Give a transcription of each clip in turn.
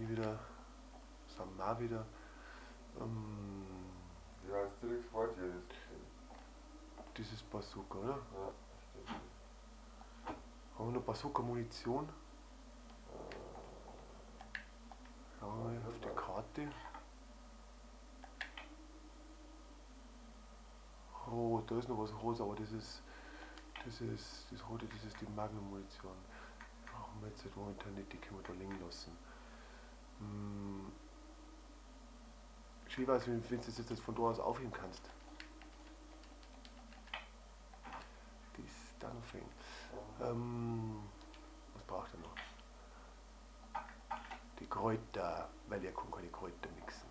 bin ich wieder, sind wir auch wieder. Ja, ist direkt vor dir. Das ist Bazooka, oder? Ja, stimmt. Haben wir noch Bazooka-Munition? Schauen wir mal auf die Karte. Rot, da ist noch was Rosa, aber das Rote, das ist die Magnum-Munition. Brauchen wir jetzt halt momentan nicht, die können wir da liegen lassen. Schön weiß, wenn du das jetzt von da aus aufheben kannst. Das ist da noch fein. Was braucht er noch? Die Kräuter, weil er kann keine Kräuter mixen.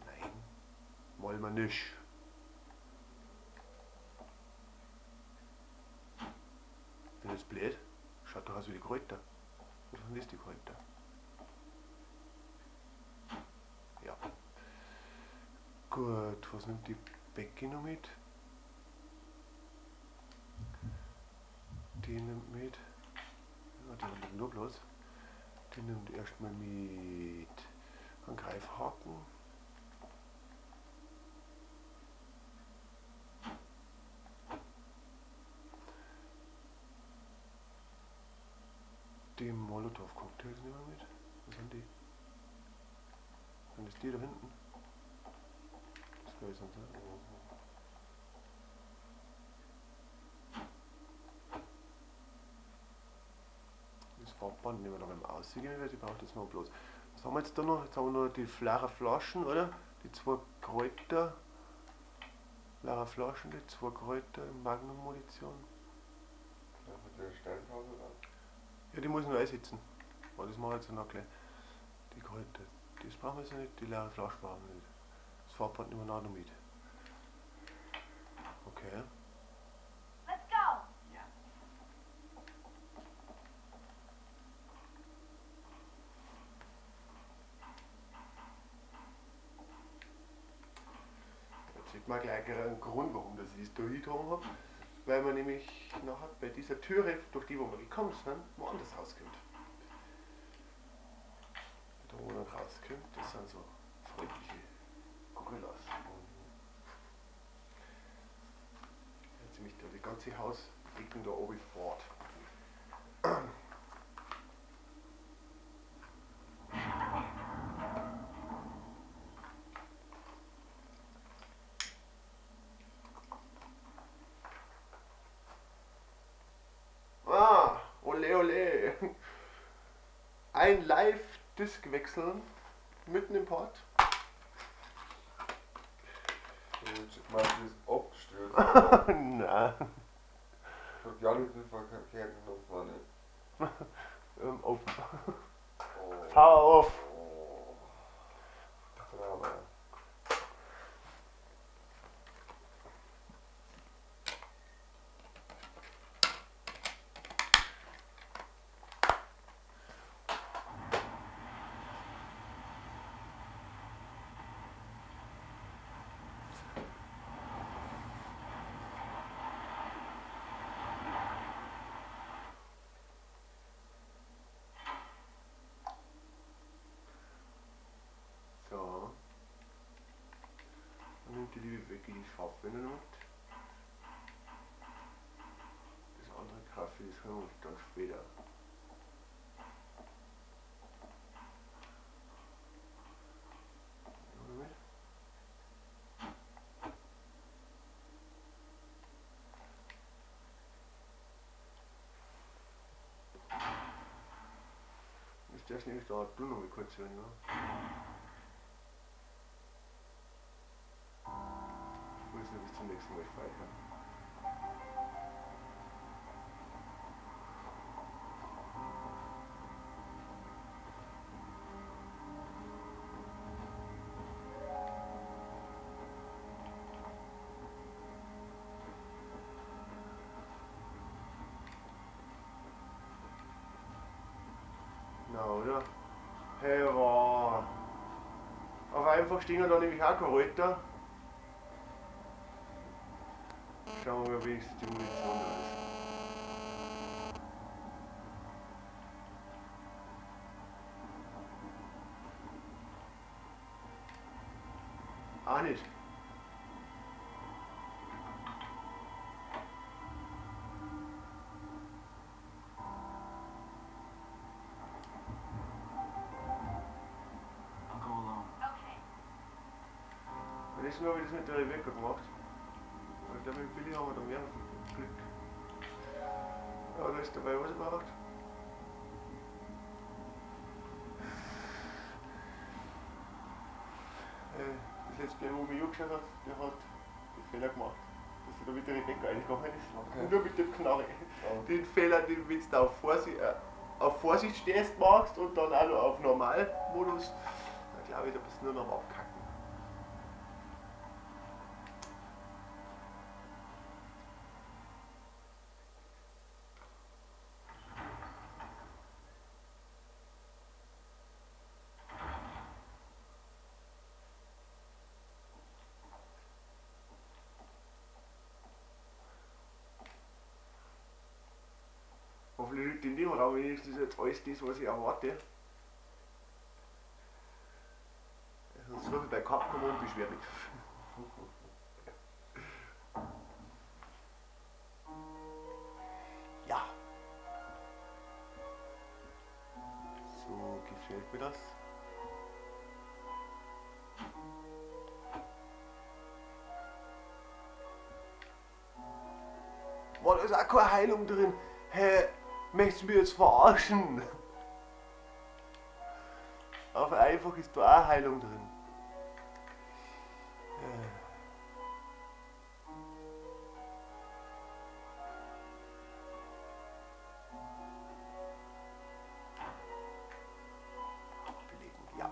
Nein, wollen wir nicht. Bin jetzt blöd? Schaut doch aus wie die Kräuter. Was sind das, die Kräuter? Ja. Gut, was nimmt die Becky noch mit? Die nimmt mit. Ja, die nimmt nur bloß. Die nimmt erstmal mit einen Greifhaken. Die Molotow-Cocktails nehmen wir mit. Was sind die? Sind das die da hinten? Das glaube ich sonst nicht. Das Farbband nehmen wir da beim Aussehen, weil die braucht das mal bloß. Was haben wir jetzt da noch? Jetzt haben wir noch die flachen Flaschen, oder? Die zwei Kräuter. Flache Flaschen, die zwei Kräuter in Magnum-Munition. Ja, mit der Steinpause dann. Ja, die muss ich noch einsetzen. Aber das mache ich jetzt noch gleich. Die Kräuter. Das brauchen wir jetzt nicht, die leere Flasche brauchen wir nicht. Das Farbband nehmen wir noch mit. Okay. Let's go! Ja. Jetzt sieht man gleich einen Grund, warum das ich das da hingetan habe. Weil man nämlich nachher bei dieser Türe, durch die wo wir gekommen sind, woanders rauskommt. Da wo man dann rauskommt, das sind so freundliche Gorillas. Jetzt nämlich da die ganze Hausecken da oben fort. Ah, ole ole. Ein Live-Disc wechseln mitten im Port. Ich meine, die ist abgestürzt. Nein. Ich hab ja nicht den verkehrten Knopf war nicht. Open. Oh. Power off. Oh. Drama. So. Dann nimmt die liebe Becky die Farbwände mit. Das andere Kaffee, das hören wir uns dann später. Nehmen wir mit. Ist das nämlich da du noch mal kurz hören, ja? Ich muss ja bis zum nächsten Mal speichern. Na, oder? Hey, wow. Auf einfach stehen da nämlich auch Kräuter. Schauen wir mal, wenigstens die Munition da ist. nicht. I'll go alone. Okay. Nächstes Mal habe ich das mit der Rebecca gemacht. Und dann mit Billy haben wir da mehr Glück. Ja, da ist dabei was überhaupt. Das letzte Mal, wo mich angeschaut hat, der hat den Fehler gemacht, dass er da mit der Rebecca eingegangen ist. Okay. Und nur mit dem Knarre. Ja. Den Fehler, den wenn du auf Vorsicht stehst, machst und dann auch noch auf Normalmodus, dann glaube ich, da bist du nur noch am Abkacken. Hoffentlich liegt in dem Raum wenigstens jetzt alles das, was ich erwarte. Sonst rufe ich bei Capcom und beschwere mich. Ja. So gefällt mir das. Boah, da ist auch keine Heilung drin. Hä? Möchtest du mich jetzt verarschen? Auf einfach ist da auch Heilung drin. Belegen, ja.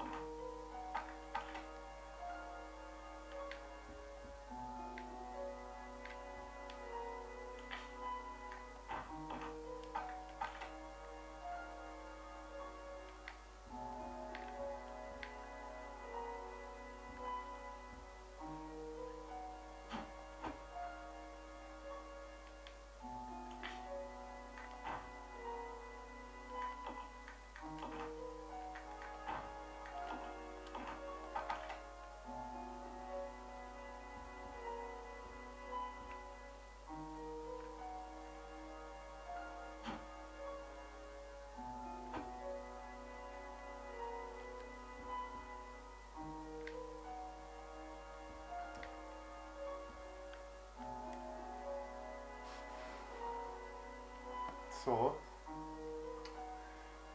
So.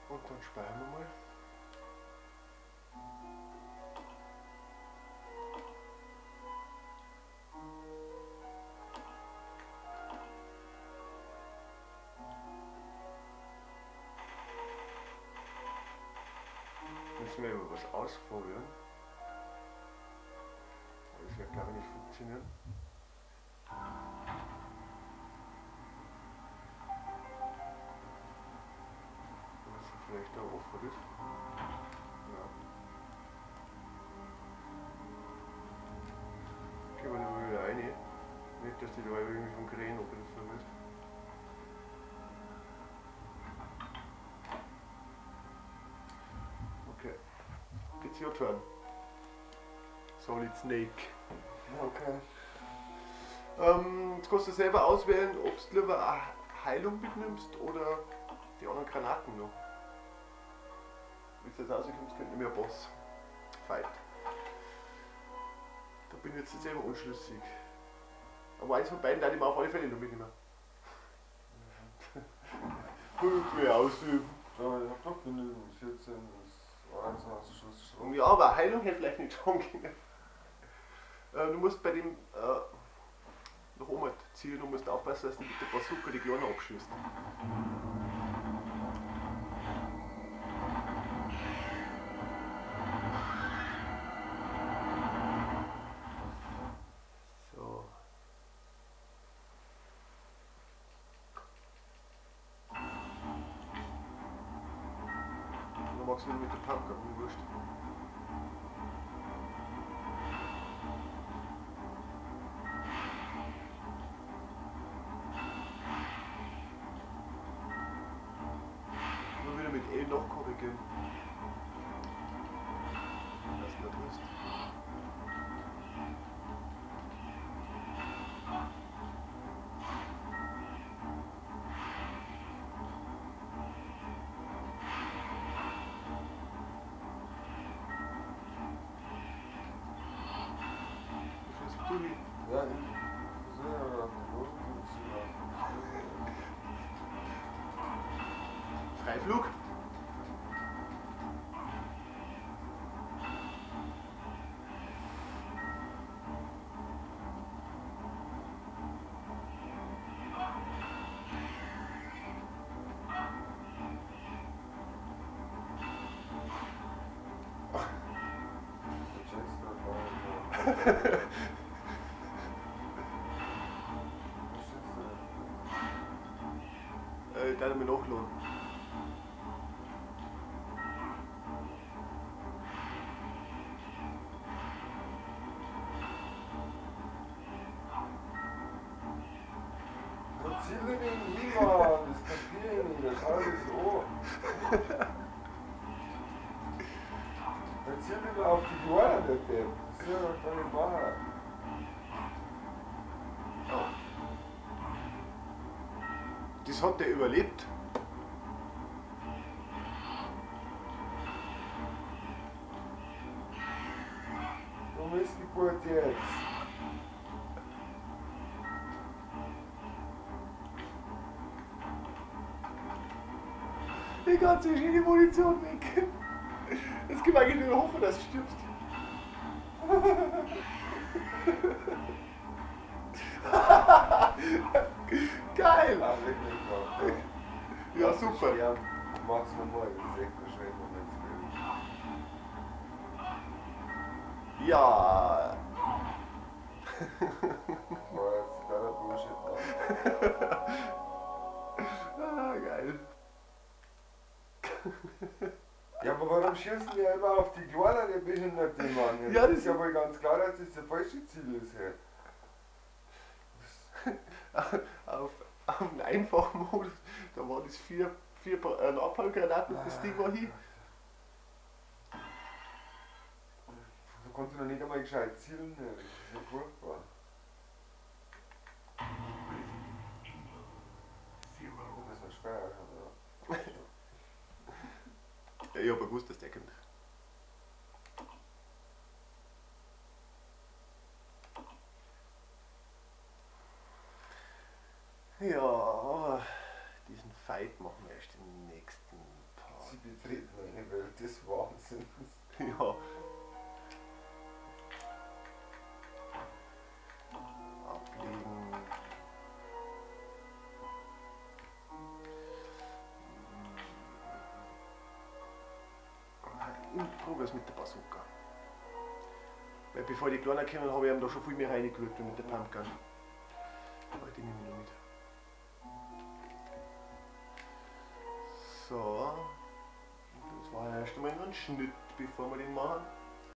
Und dann speichern wir mal. Müssen wir über was ausprobieren. Aber das wird glaube ich nicht funktionieren. Vielleicht da offen ist. Ja. Gehen wir da mal wieder rein. Nicht, dass die da irgendwie vom Krähen oder so wird. Okay. Jetzt your turn. Solid Snake. Okay. Jetzt kannst du selber auswählen, ob du lieber eine Heilung mitnimmst oder die anderen Granaten noch. Wie es jetzt rauskommt, könnte nämlich ein Boss-Fight. Da bin ich jetzt selber unschlüssig. Aber eins von beiden darf ich mir auf alle Fälle noch mitnehmen. Höhe ausüben. Ja, ich hab doch genügend. 14 bis 21 Schuss. Und ja, aber Heilung hätte vielleicht nicht schon gehen. Du musst bei dem nach oben zielen und musst aufpassen, dass du mit der Bazooka die Kleine abschießt. So. Du magst wieder mit der Panker, mir wurscht. Nur wieder mit L noch korrigieren. Was du da tust. Tobi. Ja, ich versuche aber auf den Boden zu ziehen. Freiflug. Der hat mir nachgeladen. Ziele den Iman, das kapiere ich nicht, das schau das an. Dann zielt ihn auf die Guana, der Depp. Das soll er doch gar nicht machen. Ja. Das hat der überlebt. Du Missgeburt jetzt. Die ganze schöne Munition weg. Jetzt können wir eigentlich nur hoffen, dass du stirbst. Geil! Ah, wirklich drauf. Ja, super. Ja, mach's nochmal, das ist echt bescheuert, wenn man es will. Ja. Boah, jetzt ist totaler Bullshit, Mann. Ah, geil. Ja, aber warum schießen die immer auf die Kleinen, die Behinderten, Mann? Ja, Das das ist ja wohl ganz klar, dass das der falsche Ziel ist. Hey. Auf einen einfachen Modus, da war das vier Abfallgranaten und das Ding war hin. Du konntest noch nicht einmal gescheit zielen, hey. Das ist ja furchtbar. Das ist ein Sperr, ja. Ja, ich hab gewusst, dass der kommt. Ja, aber diesen Fight machen wir erst im nächsten Sie Part. betreten eine Welt des Wahnsinns. Ja. Ablegen. Ich probiere es mit der Bazooka. Weil bevor die Kleinen kommen, habe ich ihm da schon viel mehr reingeschaut wie mit der Pumpgun. Aber die nehme ich noch mit. So. Das war erst einmal nur ein Schnitt, bevor wir den machen.